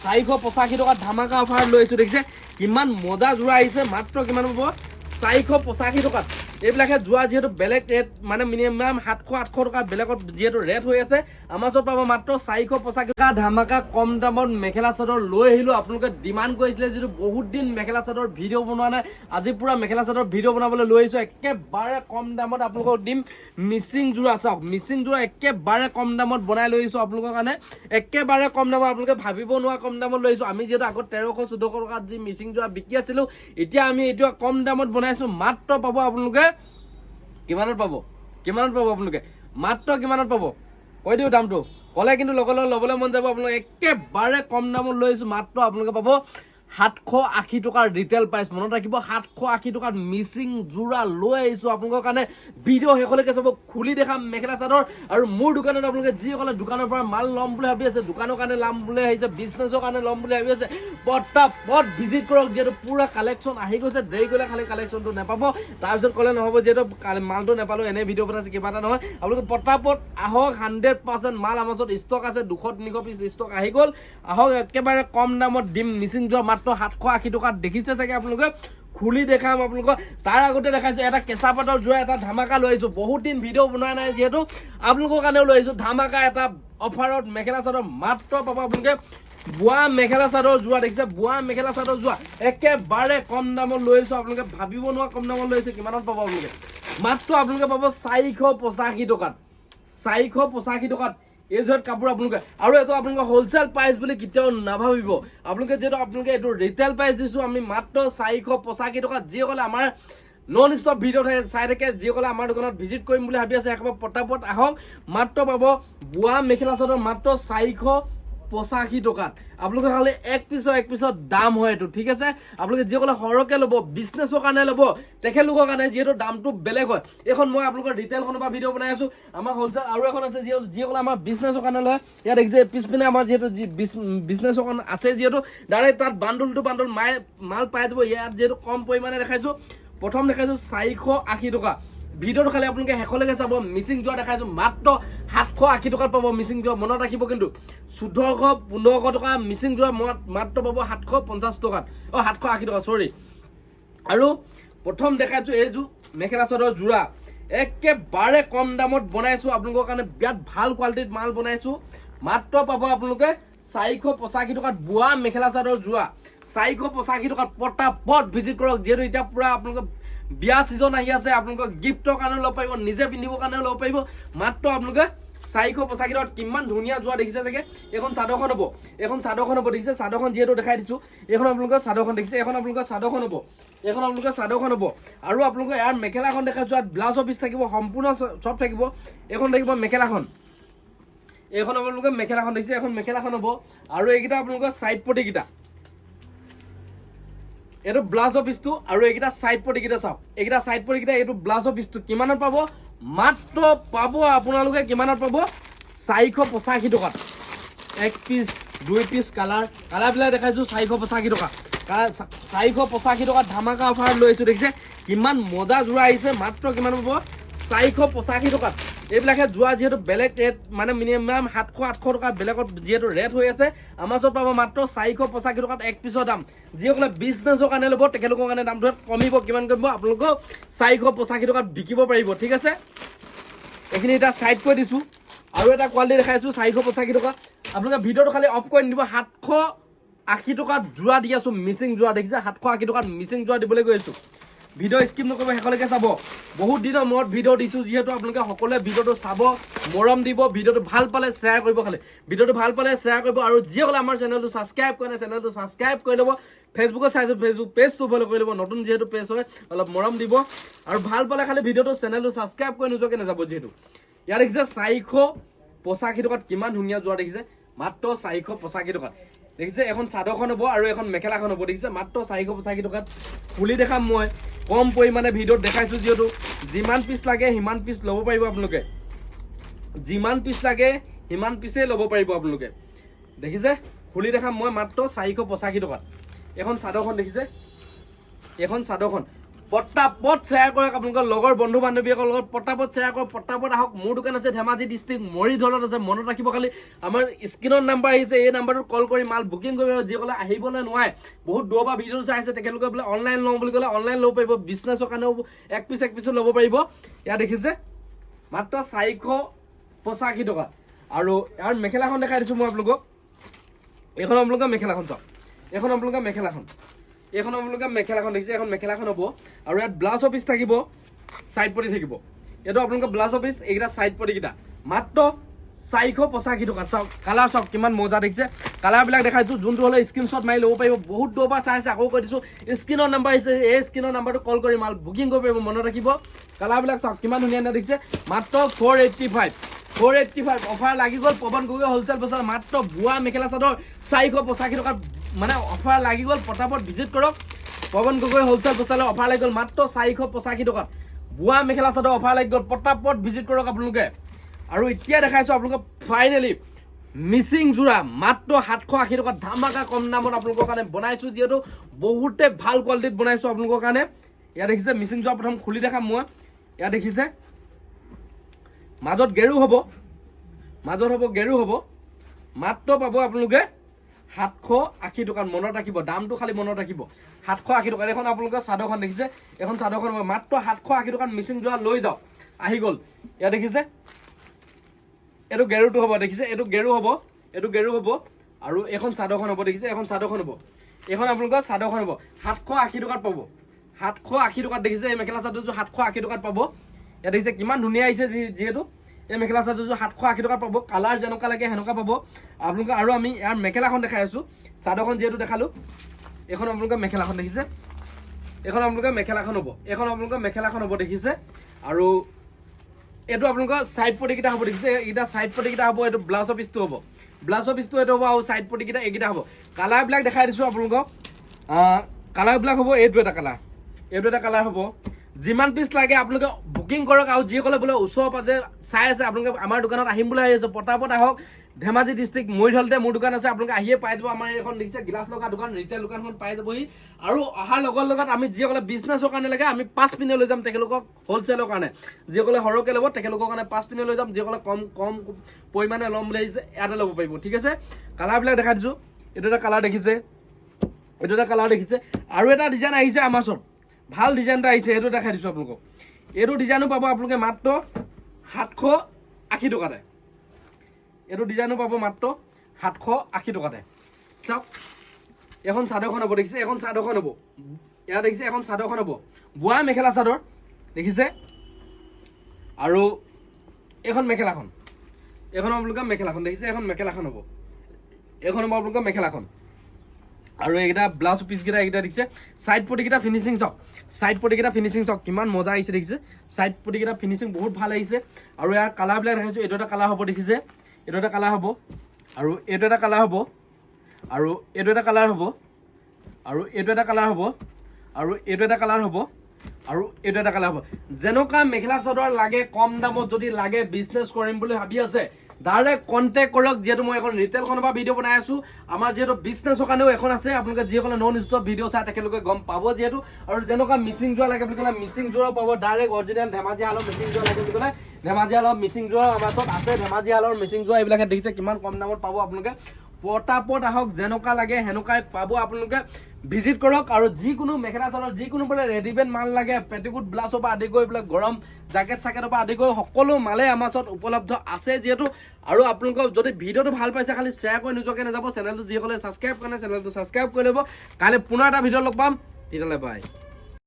485 টকাত ধামাকা অফাৰ লৈ আছো দেখিছে কিমান মজা যোৰা আহিছে মাত্ৰ কিমান পাব 485 টকাত এইবিলাকে যোৱা যেহেতু বেলেগ ৰেট মানে মিনিমাম 700-800 টকা বেলেগত যেহেতু ৰেট হৈ আছে আমাৰ ওচৰত পাব মাত্ৰ 485 টকা ধামাকা কম দামত মেখেলা চাদৰ লৈ আহিলো আপোনালোকে ডিমান্ড কৰিছিলে যেটো বহুত দিন মেখেলা চাদৰ ভিডিঅ' বনোৱা নাই আজি পুৰা মেখেলা চাদৰ ভিডিঅ' বনাবলৈ লৈ আহিছো একেবাৰে কম দামত আপোনালোকক দিম মিচিং যোৰা চাওক মিচিং যোৰা একেবাৰে কম দামত বনাই লৈ আহিছো আপোনালোকৰ কাৰণে একেবাৰে কম দামত আপোনালোকে ভাবিব নোৱাৰা কম দামত লৈ আহিছো আমি যেটো আগত 1300-1400 টকাত যি মিচিং যোৰা বিকি আছিল এতিয়া আমি এইটো কম দামত বনাইছো মাত্ৰ পাব আপোনালোকে কিমানত পাব আপোনালোকে মাত্ৰ কিমানত পাব কৈ দিও দামটো কলে কিন্তু লগলৈ লবলৈ মন যাব আপোনালোকে একেবাৰে কম দামত লৈ আহিছো মাত্ৰ আপোনালোকে পাব 780 টকাৰ ৰিটেল প্ৰাইস মনত ৰাখিব 780 টকাত মিচিং জোৰা লৈ আহিছো আপোনালোকৰ কাৰণে ভিডিঅ' হেকলৈকে চাব খুলি দেখাম মেখেলা চাদৰ আৰু মোৰ দোকানত আপোনালোকে যিসকলে দোকানৰ পৰা মাল ল'ম বুলি ভাবি আছে দোকানৰ কাৰণে ল'ম বুলি আহিছে বিজনেছৰ কাৰণে ল'ম বুলি ভাবি আছে পটাপট ভিজিট কৰক যেটো পুৰা কালেকচন আহি গৈছে দেৰি গলে খালি কালেকচনটো নাপাব তাৰপিছত কলে নহব যেটো মালটো নাপালো এনে ভিডিঅ' বনাইছে কিবা এটা নহয় আপোনালোকে পটাপট আহক 100% মাল আমাৰ ওচৰত ষ্টক আছে 200-300 পিস ষ্টক আহি গল আহক একেবাৰে কম দামত দিম মিচিং যোৱা মাত্ৰ 780 টকাত দেখিছে চাগে আপোনালোকে খুলি দেখাম আপোনালোকক তাৰ আগতে দেখাইছো এটা কেঁচা পাতৰ যোৱা এটা ধামাকা লৈ আহিছো বহুত দিন ভিডিঅ' বনোৱা নাই যেহেতু আপোনালোকৰ কাৰণেও লৈ আহিছো ধামাকা এটা অফাৰত মেখেলা চাদৰ মাত্ৰ পাব আপোনালোকে বুৱা মেখেলা চাদৰ যোৱা দেখিছে বুৱা মেখেলা চাদৰ যোৱা একেবাৰে কম দামত লৈ আহিছো আপোনালোকে ভাবিব নোৱাৰা কম দামত লৈ আহিছে কিমানত পাব আপোনালোকে মাত্ৰ আপোনালোকে পাব 485 টকাত 485 টকাত এই যোৱা কাপোৰ আপোনালোকে আৰু এটো আপোনালোকে হোলসেল প্ৰাইস বুলি কেতিয়াও নাভাবিব আপোনালোকে যেটো আপোনালোকে এটো ৰিটেল প্ৰাইস দিছো আমি মাত্ৰ 485 টকাত যিসকলে আমাৰ নন ষ্টপ ভিডিঅ' চাই থাকে যিসকলে আমাৰ দোকানত ভিজিট কৰিম বুলি ভাবি আছে একবাৰ পটাপট আহক মাত্ৰ পাব বুৱা মেখেলা চাদৰ মাত্ৰ 485 টকাত আপোনালোকে খালি এক পিছৰ দাম হয় এটো ঠিক আছে আপোনালোকে যিসকলে হৰকে লব বিজনেছৰ কাৰণে লব তেখেতলোকৰ কাৰণে যেটো দামটো বেলেগ হয় এখন মই আপোনালোকৰ ৰিটেল খনৰ পৰা ভিডিঅ' বনাই আছো আমাৰ হোলসেল আৰু এখন আছে যিসকলে আমাৰ বিজনেছৰ কাৰণে লয় ইয়াত দেখিছে পিছপিনে আমাৰ যেটো বিজনেছৰ কাৰণে আছে যেটো ডাইৰেক্ট তাত বান্ডল টু বান্ডল মাল পাই যাব ইয়াত যেটো কম পৰিমাণে দেখাইছো প্ৰথম দেখাইছো 480 টকা ভিডিঅ'টো খালি আপোনালোকে হেকলৈকে চাব মিচিং যোৱা দেখাইছো মাত্ৰ 780 টকাত পাব মিচিং যোৱা মনত ৰাখিব কিন্তু 1400-1500 টকা মিচিং যোৱা মাত্ৰ পাব 750 টকাত 780 টকা সৰি আৰু প্ৰথম দেখাইছো এই মেখেলা চাদৰ যোৰা একেবাৰে কম দামত বনাইছো আপোনালোকৰ কাৰণে বিৰাট ভাল কোৱালিটিত মাল বনাইছো মাত্ৰ পাব আপোনালোকে 485 টকাত বুৱা মেখেলা চাদৰ যোৱা 485 টকাত পটাপট ভিজিট কৰক যেটো এটা পুৰা আপোনালোকে বিয়া সিজন আহি আছে আপোনালোকক গিফটৰ কাৰণে লব পাৰিব নিজে পিন্ধিবৰ কাৰণে লব পাৰিব মাত্ৰ আপোনালোকে 485 টকাত কিমান ধুনীয়া যোৱা দেখিছে চাগে এখন চাদৰখন হ'ব দেখিছে চাদৰখন যেটো দেখাই দিছো এখন আপোনালোকৰ চাদৰখন দেখিছে এখন আপোনালোকৰ চাদৰখন হ'ব আৰু আপোনালোকৰ ইয়াৰ মেখেলাখন দেখাইছো আৰু ব্লাউজ পিস থাকিব সম্পূৰ্ণ সব থাকিব এখন থাকিব মেখেলাখন এখন আপোনালোকৰ মেখেলাখন দেখিছে এখন মেখেলাখন হ'ব আৰু এইকেইটা আপোনালোকৰ সাইড পটি কিটা এটো ব্লাউজ পিসটো আৰু এইকেইটা সাইড পটি কিটা চাওক এইকেইটা সাইড পটি কিটা এটো ব্লাউজ পিসটো কিমানত পাব মাত্ৰ পাব আপোনালোকে কিমানত পাব 485 টকাত এক পিস দুই পিস কালাৰ বিলাক দেখাইছো 485 টকা 485 টকাত ধামাকা অফাৰ লৈ আছো দেখিছে কিমান মজা যোৰা আহিছে মাত্ৰ কিমান পাব 485 টকাত এইবিলাকে যোৱা যেহেতু বেলেগ ৰেট মানে মিনিমাম 700-800 টকা বেলেগত যেহেতু ৰেট হৈ আছে আমাৰ ওচৰত পাব মাত্ৰ 485 টকাত এক পিছৰ দাম যিসকলে বিজনেছৰ কাৰণে ল'ব তেখেতলোকৰ কাৰণে দামটো কমিব কিমান কৰিব আপোনালোকক 485 টকাত বিকিব পাৰিব ঠিক আছে এখিনি এটা সাইড কৰি দিছো আৰু এটা কোৱালিটি দেখাইছো 485 টকা আপোনালোকে ভিডিঅ'টো খালি অফ কৰি দিব 780 টকাত যোৰা দি আছো মিচিং যোৰা দেখিছে 780 টকাত মিচিং যোৰা দিবলৈ গৈ আছো ভিডিঅ' স্কিপ নকৰিব হেকলৈকে চাব বহুত দিনৰ মূৰত ভিডিঅ' দিছো যেহেতু আপোনালোকে সকলোৱে ভিডিঅ'টো চাব মৰম দিব ভিডিঅ'টো ভাল পালে শ্বেয়াৰ কৰিব খালি ভিডিঅ'টো ভাল পালে শ্বেয়াৰ কৰিব আৰু যিসকলে আমাৰ চেনেলটো ছাবস্ক্ৰাইব কৰে নাই চেনেলটো ছাবস্ক্ৰাইব কৰি ল'ব ফেচবুকত চাইছো ফেচবুক পেজটো ফলো কৰি ল'ব নতুন যেহেতু পেজ হয় অলপ মৰম দিব আৰু ভাল পালে খালি ভিডিঅ'টো চেনেলটো ছাবস্ক্ৰাইব কৰি নোযোৱাকৈ নাযাব যেহেতু ইয়াত দেখিছে 485 টকাত কিমান ধুনীয়া যোৱা দেখিছে মাত্ৰ 485 টকাত দেখিছে এখন চাদৰখন হ'ব আৰু এখন মেখেলাখন হ'ব দেখিছে মাত্ৰ 485 টকাত খুলি দেখাম মই কম পৰিমাণে ভিডিঅ'ত দেখাইছো যেহেতু যিমান পিস লাগে সিমান পিস ল'ব পাৰিব আপোনালোকে যিমান পিস লাগে সিমান পিসে ল'ব পাৰিব আপোনালোকে দেখিছে খুলি দেখাম মই মাত্ৰ 485 টকাত এখন চাদৰখন দেখিছে এখন চাদৰখন পটাপট শ্বেয়াৰ কৰক আপোনালোকৰ লগৰ বন্ধু বান্ধৱীসকলৰ লগত পটাপট শ্বেয়াৰ কৰক পটাপট আহক মোৰ দোকান আছে ধেমাজি ডিষ্ট্ৰিক্ট মৰিধলত আছে মনত ৰাখিব খালি আমাৰ স্ক্ৰীনৰ নাম্বাৰ আহিছে এই নাম্বাৰটোত কল কৰি মাল বুকিং কৰিব যিসকলে আহিবলৈ নোৱাৰে বহুত দূৰৰ পৰা ভিডিঅ' চাই আছে তেখেতলোকে বোলে অনলাইন লওঁ বুলি ক'লে অনলাইন ল'ব পাৰিব বিজনেছৰ কাৰণেও এক পিছো ল'ব পাৰিব ইয়াত দেখিছে মাত্ৰ 485 টকা আৰু ইয়াৰ মেখেলাখন দেখাই দিছোঁ মই আপোনালোকক এইখন আপোনালোকৰ মেখেলাখন চাওক এইখন আপোনালোকৰ মেখেলাখন এখন আপোনালোকে মেখেলাখন দেখিছে এখন মেখেলাখন হ'ব আৰু ইয়াত ব্লাউজৰ পিচ থাকিব সাইড পটি থাকিব এইটো আপোনালোকৰ ব্লাউজৰ পিচ এইকেইটা সাইড পটিকেইটা মাত্ৰ 485 টকা চাওক কালাৰ চাওক কিমান মজা দেখিছে কালাৰবিলাক দেখাইছোঁ যোনটো হ'লে স্ক্ৰীনশ্বট মাৰি ল'ব পাৰিব বহুত দূৰৰ পৰা চাইছে আকৌ কৈ দিছোঁ স্ক্ৰীনৰ নাম্বাৰ আহিছে এই স্ক্ৰীনৰ নাম্বাৰটো কল কৰি মাল বুকিং কৰিব পাৰিব মনত ৰাখিব কালাৰবিলাক চাওক কিমান ধুনীয়া ধুনীয়া দেখিছে মাত্ৰ 485 অফাৰ লাগি গ'ল পৱন গগৈ হোলচেল বজাৰ মাত্ৰ বোৱা মেখেলা চাদৰ 485 টকা মানে অফাৰ লাগি গ'ল পটাপট ভিজিট কৰক পৱন গগৈ হোলচেল বজাৰলৈ অফাৰ লাগি গ'ল মাত্ৰ 485 টকা বোৱা মেখেলা চাদৰ অফাৰ লাগি গ'ল পটাপট ভিজিট কৰক আপোনালোকে আৰু এতিয়া দেখাইছোঁ আপোনালোকক ফাইনেলি মিচিং যোৰা মাত্ৰ 780 টকা ধামাকা কম দামত আপোনালোকৰ কাৰণে বনাইছোঁ যিহেতু বহুতে ভাল কোৱালিটিত বনাইছোঁ আপোনালোকৰ কাৰণে ইয়াত দেখিছে মিচিং যোৰা প্ৰথম খুলি দেখাম মই ইয়াত দেখিছে মাজত গেৰু হ'ব গেৰু হ'ব মাত্ৰ পাব আপোনালোকে 780 টকাত মনত ৰাখিব দামটো খালি মনত ৰাখিব 780 টকা এখন আপোনালোকে চাদৰখন দেখিছে এখন চাদৰখন হ'ব মাত্ৰ 780 টকাত মিচিং যোৰা লৈ যাওক আহি গ'ল ইয়াত দেখিছে এইটো গেৰুটো হ'ব দেখিছে এইটো গেৰু হ'ব আৰু এখন চাদৰখন হ'ব দেখিছে এখন চাদৰখন হ'ব এখন আপোনালোকৰ চাদৰখন হ'ব 780 টকাত পাব 780 টকাত দেখিছে এই মেখেলা চাদৰযোৰ 780 টকাত পাব ইয়াত দেখিছে কিমান ধুনীয়া আহিছে যিহেতু এই মেখেলা চাদৰযোৰ 780 টকাত পাব কালাৰ যেনেকুৱা লাগে সেনেকুৱা পাব আপোনালোকে আৰু আমি ইয়াৰ মেখেলাখন দেখাই আছোঁ চাদৰখন যিহেতু দেখালোঁ এখন আপোনালোকে মেখেলাখন দেখিছে এখন আপোনালোকে মেখেলাখন হ'ব এখন আপোনালোকে মেখেলাখন হ'ব দেখিছে আৰু এইটো আপোনালোকৰ সাইড পটিকেইটা হ'ব দেখিছে এইকেইটা সাইড পটিকেইটা হ'ব এইটো ব্লাউজৰ পিচটো হ'ব এইটো হ'ব আৰু সাইড পটিকেইটা এইকেইটা হ'ব কালাৰবিলাক দেখাই দিছোঁ আপোনালোকক কালাৰবিলাক হ'ব এইটো এটা কালাৰ হ'ব যিমান পিচ লাগে আপোনালোকে বুকিং কৰক আৰু যিসকলে বোলে ওচৰ পাজে চাই আছে আপোনালোকে আমাৰ দোকানত আহিম বুলি আহি আছে পটাপট আহক ধেমাজি ডিষ্ট্ৰিক্ট মৰিধলতে মোৰ দোকান আছে আপোনালোকে আহিয়ে পাই যাব আমাৰ এখন দেখিছে গিলাচ লগা দোকান ৰিটেইল দোকানখন পাই যাবহি আৰু অহাৰ লগত আমি যিসকলে বিজনেছৰ কাৰণে লাগে আমি 5 পিনে লৈ যাম তেখেতলোকক হোলচেলৰ কাৰণে যিসকলে সৰহকৈ ল'ব তেখেতলোকৰ কাৰণে 5 পিনে লৈ যাম যিসকলে কম পৰিমাণে ল'ম বুলি আহিছে ইয়াতে ল'ব পাৰিব ঠিক আছে কালাৰবিলাক দেখাই দিছোঁ এইটো এটা কালাৰ দেখিছে আৰু এটা ডিজাইন আহিছে আমাৰ ওচৰত ভাল ডিজাইন এটা আহিছে এইটো দেখাই দিছোঁ আপোনালোকক এইটো ডিজাইনো পাব আপোনালোকে মাত্ৰ 780 টকাতে এইটো ডিজাইনো পাব মাত্ৰ 780 টকাতে চাওক এখন চাদৰখন হ'ব দেখিছে এখন চাদৰখন হ'ব ইয়াত দেখিছে এখন চাদৰখন হ'ব বোৱা মেখেলা চাদৰ দেখিছে আৰু এখন মেখেলাখন আপোনালোকে মেখেলাখন দেখিছে এখন মেখেলাখন হ'ব এখন হ'ব আপোনালোকৰ মেখেলাখন আৰু এইকেইটা ব্লাউজ পিচকেইটা এইকেইটা দেখিছে সাইড পটিকেইটা ফিনিচিং চাওক কিমান মজা আহিছে দেখিছে সাইড পটিকেইটা ফিনিচিং বহুত ভাল আহিছে আৰু ইয়াৰ কালাৰবিলাক দেখাইছোঁ এইটো এটা কালাৰ হ'ব দেখিছে এইটো এটা কালাৰ হ'ব আৰু এইটো এটা কালাৰ হ'ব আৰু এইটো এটা কালাৰ হ'ব আৰু এইটো এটা কালাৰ হ'ব আৰু এইটো এটা কালাৰ হ'ব আৰু এইটো এটা কালাৰ হ'ব যেনেকুৱা মেখেলা চাদৰ লাগে কম দামত যদি লাগে বিজনেছ কৰিম বুলি ভাবি আছে ডাইৰেক্ট কণ্টেক্ট কৰক যিহেতু মই এখন ৰিটেইলখনৰ পৰা ভিডিঅ' বনাই আছোঁ আমাৰ যিহেতু বিজনেছৰ কাৰণেও এখন আছে আপোনালোকে যিসকলে নন ষ্টপ ভিডিঅ' চাই তেখেতলোকে গম পাব যিহেতু আৰু যেনেকুৱা মিচিং যোৰা লাগে বুলি ক'লে মিচিং যোৰাও পাব ডাইৰেক্ট অৰিজিনেল ধেমাজি হালৰ মিচিং যোৰা লাগে বুলি ক'লে ধেমাজি হালৰ মিচিং যোৰা আমাৰ ওচৰত আছে ধেমাজি হালৰ মিচিং যোৰা এইবিলাকে দেখিছে কিমান কম দামত পাব আপোনালোকে পটাপট আহক যেনেকুৱা লাগে সেনেকুৱাই পাব আপোনালোকে ভিজিট কৰক আৰু যিকোনো মেখেলা চাদৰ যিকোনো বোলে ৰেডিমেড মাল লাগে পেটিকোট ব্লাউজৰ পৰা আদি কৰি বোলে গৰম জাকেট চাকেটৰ পৰা আদি কৰি সকলো মালে আমাৰ ওচৰত উপলব্ধ আছে যিহেতু আৰু আপোনালোকক যদি ভিডিঅ'টো ভাল পাইছে খালি শ্বেয়াৰ কৰি নিজকে নাযাব চেনেলটো যিসকলে ছাবস্ক্ৰাইব কৰে চেনেলটো ছাবস্ক্ৰাইব কৰি ল'ব কাইলৈ পুনৰ এটা ভিডিঅ' লগ পাম তেতিয়ালৈ বাই